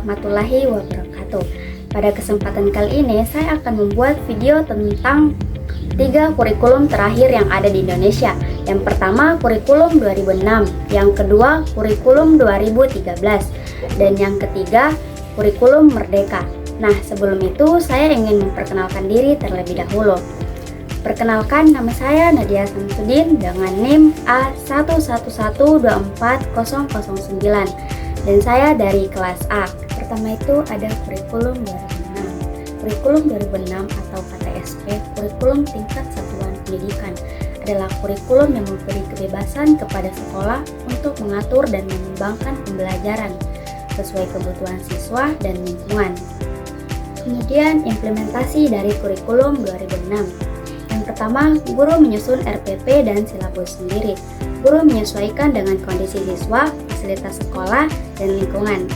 warahmatullahi wabarakatuh. Pada kesempatan kali ini saya akan membuat video tentang 3 kurikulum terakhir yang ada di Indonesia. Yang pertama kurikulum 2006, yang kedua kurikulum 2013, dan yang ketiga kurikulum Merdeka. Nah, sebelum itu saya ingin memperkenalkan diri terlebih dahulu. Perkenalkan, nama saya Nadia Samsudin dengan NIM A111240009 dan saya dari kelas A. Pertama itu ada kurikulum 2006. Kurikulum 2006 atau KTSP, kurikulum tingkat satuan pendidikan, adalah kurikulum yang memberi kebebasan kepada sekolah untuk mengatur dan mengembangkan pembelajaran sesuai kebutuhan siswa dan lingkungan. Kemudian implementasi dari kurikulum 2006. Yang pertama, guru menyusun RPP dan silabus sendiri. Guru menyesuaikan dengan kondisi siswa, fasilitas sekolah, dan lingkungan.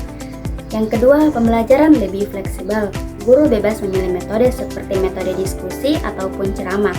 Yang kedua, pembelajaran lebih fleksibel. Guru bebas memilih metode seperti metode diskusi ataupun ceramah.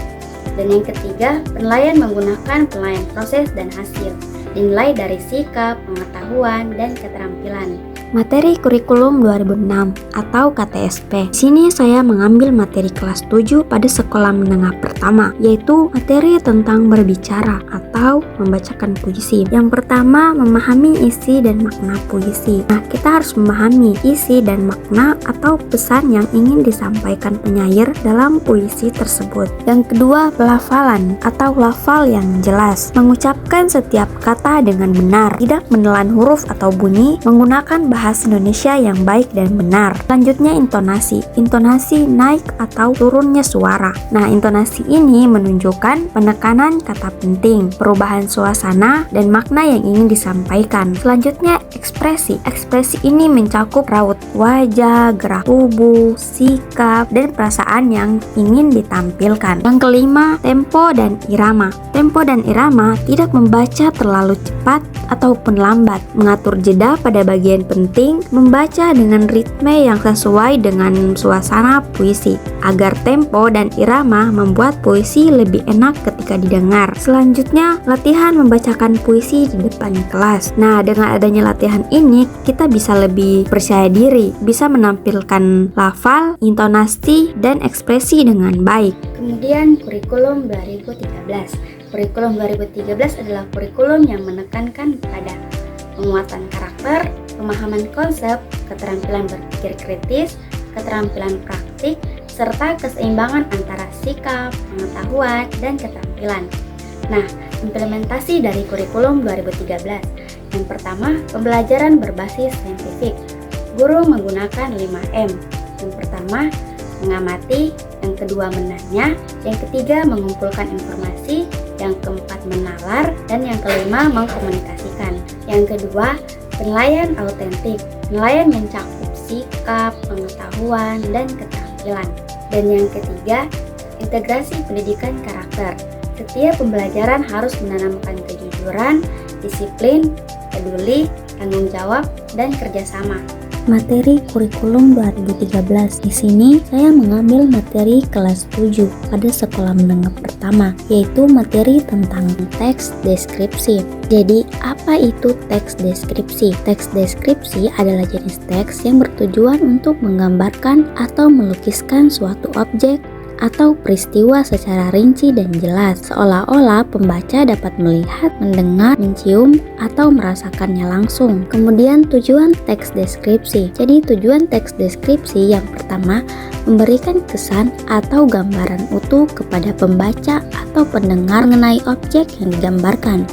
Dan yang ketiga, penilaian menggunakan penilaian proses dan hasil, dinilai dari sikap, pengetahuan, dan keterampilan. Materi kurikulum 2006 atau KTSP. Di sini saya mengambil materi kelas 7 pada sekolah menengah pertama, yaitu materi tentang berbicara atau membacakan puisi. Yang pertama, memahami isi dan makna puisi. Nah, kita harus memahami isi dan makna atau pesan yang ingin disampaikan penyair dalam puisi tersebut. Yang kedua, pelafalan atau lafal yang jelas. Mengucapkan setiap kata dengan benar, tidak menelan huruf atau bunyi, menggunakan bahasa Indonesia yang baik dan benar. Selanjutnya intonasi. Intonasi naik atau turunnya suara. Nah, intonasi ini menunjukkan penekanan kata penting, perubahan suasana, dan makna yang ingin disampaikan. Selanjutnya ekspresi. Ekspresi ini mencakup raut wajah, gerak tubuh, sikap, dan perasaan yang ingin ditampilkan. Yang kelima, tempo dan irama. Tempo dan irama tidak membaca terlalu cepat ataupun lambat, mengatur jeda pada bagian penting, membaca dengan ritme yang sesuai dengan suasana puisi, agar tempo dan irama membuat puisi lebih enak ketika didengar. Selanjutnya, latihan membacakan puisi di depan kelas. Nah, dengan adanya latihan ini, kita bisa lebih percaya diri, bisa menampilkan lafal, intonasi, dan ekspresi dengan baik. Kemudian kurikulum 2013. Kurikulum 2013 adalah kurikulum yang menekankan pada penguatan karakter, pemahaman konsep, keterampilan berpikir kritis, keterampilan praktik, serta keseimbangan antara sikap, pengetahuan, dan keterampilan. Nah, implementasi dari kurikulum 2013. Yang pertama, pembelajaran berbasis saintifik. Guru menggunakan 5M. Yang pertama, mengamati, yang kedua menanya, yang ketiga mengumpulkan informasi, yang keempat menalar, dan yang kelima mengkomunikasikan. Yang kedua, penilaian autentik. Penilaian mencakup sikap, pengetahuan, dan keterampilan. Dan yang ketiga, integrasi pendidikan karakter. Setiap pembelajaran harus menanamkan kejujuran, disiplin, peduli, tanggung jawab, dan kerjasama. Materi kurikulum 2013. Di sini saya mengambil materi kelas 7 pada sekolah menengah pertama, yaitu materi tentang teks deskripsi. Jadi, apa itu teks deskripsi? Teks deskripsi adalah jenis teks yang bertujuan untuk menggambarkan atau melukiskan suatu objek atau peristiwa secara rinci dan jelas, seolah-olah pembaca dapat melihat, mendengar, mencium, atau merasakannya langsung. Kemudian tujuan teks deskripsi. Jadi tujuan teks deskripsi yang pertama, memberikan kesan atau gambaran utuh kepada pembaca atau pendengar mengenai objek yang digambarkan.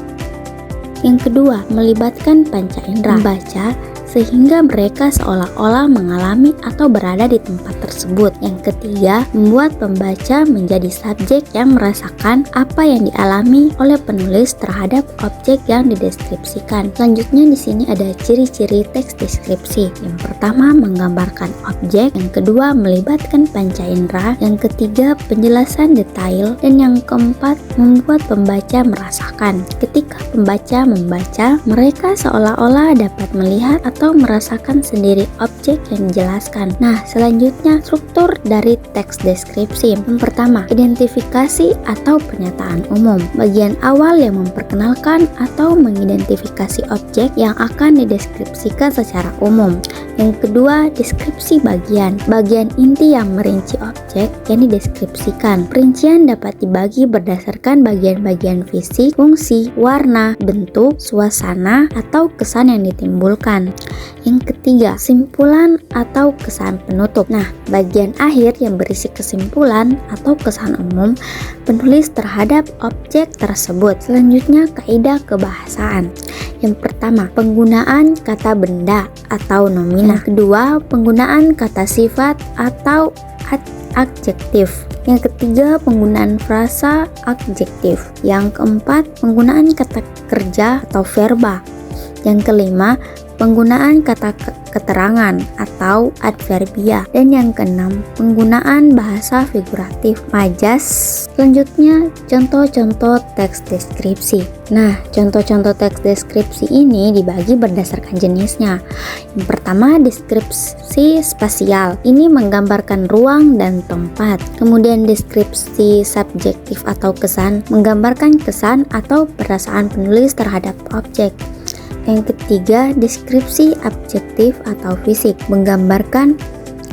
Yang kedua, melibatkan panca indera pembaca sehingga mereka seolah-olah mengalami atau berada di tempat tersebut. Yang ketiga, membuat pembaca menjadi subjek yang merasakan apa yang dialami oleh penulis terhadap objek yang dideskripsikan. Selanjutnya di sini ada ciri-ciri teks deskripsi. Yang pertama, menggambarkan objek, yang kedua, melibatkan panca indera, yang ketiga, penjelasan detail, dan yang keempat, membuat pembaca merasakan. Ketika pembaca membaca, mereka seolah-olah dapat melihat atau merasakan sendiri objek yang dijelaskan. Nah, selanjutnya Selanjutnya, struktur dari teks deskripsi. Yang pertama, identifikasi atau pernyataan umum. Bagian awal yang memperkenalkan atau mengidentifikasi objek yang akan dideskripsikan secara umum. Yang kedua, deskripsi bagian. Bagian inti yang merinci objek yang dideskripsikan. Perincian dapat dibagi berdasarkan bagian-bagian fisik, fungsi, warna, bentuk, suasana, atau kesan yang ditimbulkan. Yang ketiga, kesimpulan atau kesan penutup. Nah, bagian akhir yang berisi kesimpulan atau kesan umum penulis terhadap objek tersebut. Selanjutnya, kaidah kebahasaan. Yang pertama, penggunaan kata benda atau nominal. Yang kedua, penggunaan kata sifat atau adjektif. Yang ketiga, penggunaan frasa adjektif. Yang keempat, penggunaan kata kerja atau verba. Yang kelima, penggunaan kata keterangan atau adverbia. Dan yang keenam, penggunaan bahasa figuratif, majas. Selanjutnya, contoh-contoh teks deskripsi. Nah, contoh-contoh teks deskripsi ini dibagi berdasarkan jenisnya. Yang pertama, deskripsi spasial. Ini menggambarkan ruang dan tempat. Kemudian deskripsi subjektif atau kesan, menggambarkan kesan atau perasaan penulis terhadap objek. Yang ketiga, deskripsi objektif atau fisik, menggambarkan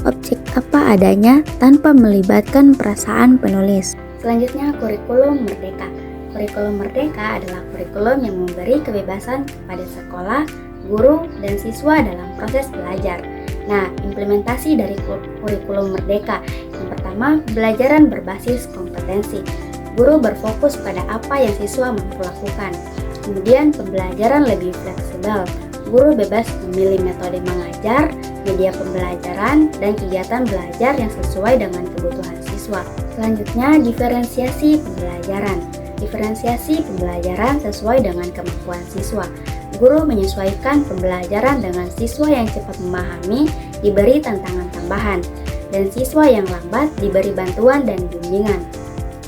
objek apa adanya tanpa melibatkan perasaan penulis. Selanjutnya, kurikulum merdeka. Kurikulum merdeka adalah kurikulum yang memberi kebebasan kepada sekolah, guru, dan siswa dalam proses belajar. Nah, implementasi dari kurikulum merdeka. Yang pertama, pembelajaran berbasis kompetensi. Guru berfokus pada apa yang siswa mampu lakukan. Kemudian pembelajaran lebih fleksibel. Guru bebas memilih metode mengajar, media pembelajaran, dan kegiatan belajar yang sesuai dengan kebutuhan siswa. Selanjutnya, diferensiasi pembelajaran. Diferensiasi pembelajaran sesuai dengan kemampuan siswa. Guru menyesuaikan pembelajaran dengan siswa yang cepat memahami, diberi tantangan tambahan, dan siswa yang lambat diberi bantuan dan bimbingan.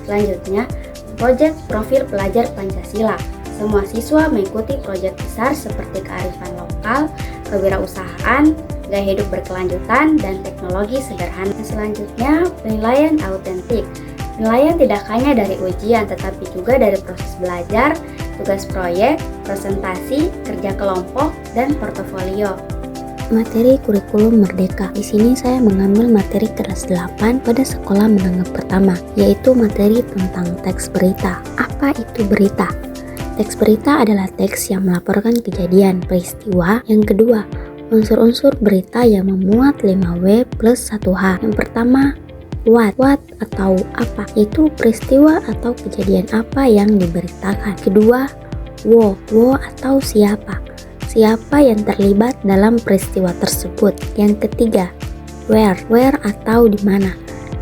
Selanjutnya, proyek profil pelajar Pancasila. Semua siswa mengikuti proyek besar seperti kearifan lokal, kewirausahaan, gaya hidup berkelanjutan, dan teknologi sederhana. Selanjutnya, penilaian autentik. Penilaian tidak hanya dari ujian, tetapi juga dari proses belajar, tugas proyek, presentasi, kerja kelompok, dan portofolio. Materi kurikulum merdeka. Di sini saya mengambil materi kelas 8 pada sekolah menengah pertama, yaitu materi tentang teks berita. Apa itu berita? Teks berita adalah teks yang melaporkan kejadian, peristiwa. Yang kedua, unsur-unsur berita yang memuat 5W plus 1H. Yang pertama, what atau apa, yaitu peristiwa atau kejadian apa yang diberitakan. Kedua, wo atau siapa yang terlibat dalam peristiwa tersebut. Yang ketiga, where atau di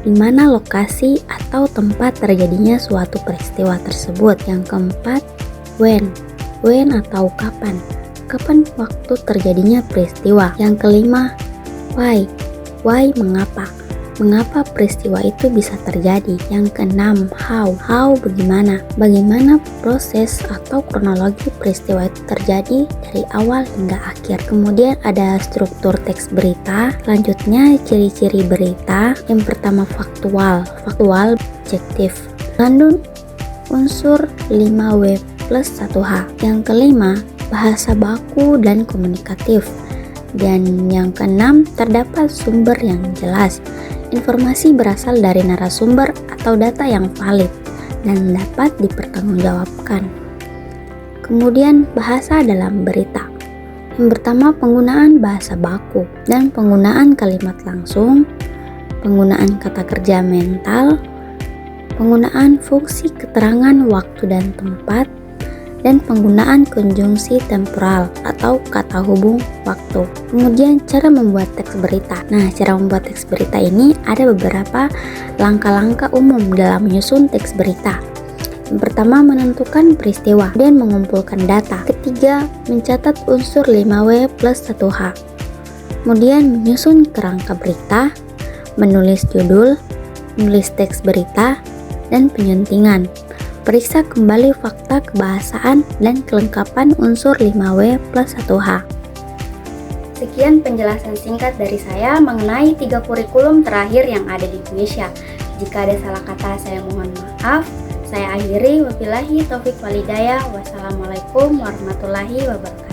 mana lokasi atau tempat terjadinya suatu peristiwa tersebut. Yang keempat, when atau kapan waktu terjadinya peristiwa. Yang kelima, why mengapa peristiwa itu bisa terjadi. Yang keenam, how bagaimana proses atau kronologi peristiwa itu terjadi dari awal hingga akhir. Kemudian ada struktur teks berita. Selanjutnya, ciri-ciri berita. Yang pertama, faktual objektif, mengandung unsur 5W plus 1H. Yang kelima, bahasa baku dan komunikatif. Dan yang keenam, terdapat sumber yang jelas. Informasi berasal dari narasumber atau data yang valid dan dapat dipertanggungjawabkan. Kemudian, bahasa dalam berita. Yang pertama, penggunaan bahasa baku dan penggunaan kalimat langsung, penggunaan kata kerja mental, penggunaan fungsi keterangan waktu dan tempat, dan penggunaan konjungsi temporal atau kata hubung waktu. Kemudian, cara membuat teks berita. Nah, cara membuat teks berita ini ada beberapa langkah-langkah umum dalam menyusun teks berita. Yang pertama, menentukan peristiwa dan mengumpulkan data. Ketiga, mencatat unsur 5W plus 1H. Kemudian, menyusun kerangka berita, menulis judul, menulis teks berita, dan penyuntingan. Periksa kembali fakta kebahasaan dan kelengkapan unsur 5W plus 1H. Sekian penjelasan singkat dari saya mengenai 3 kurikulum terakhir yang ada di Indonesia. Jika ada salah kata, saya mohon maaf. Saya akhiri, wabillahi taufik walhidayah. Wassalamualaikum warahmatullahi wabarakatuh.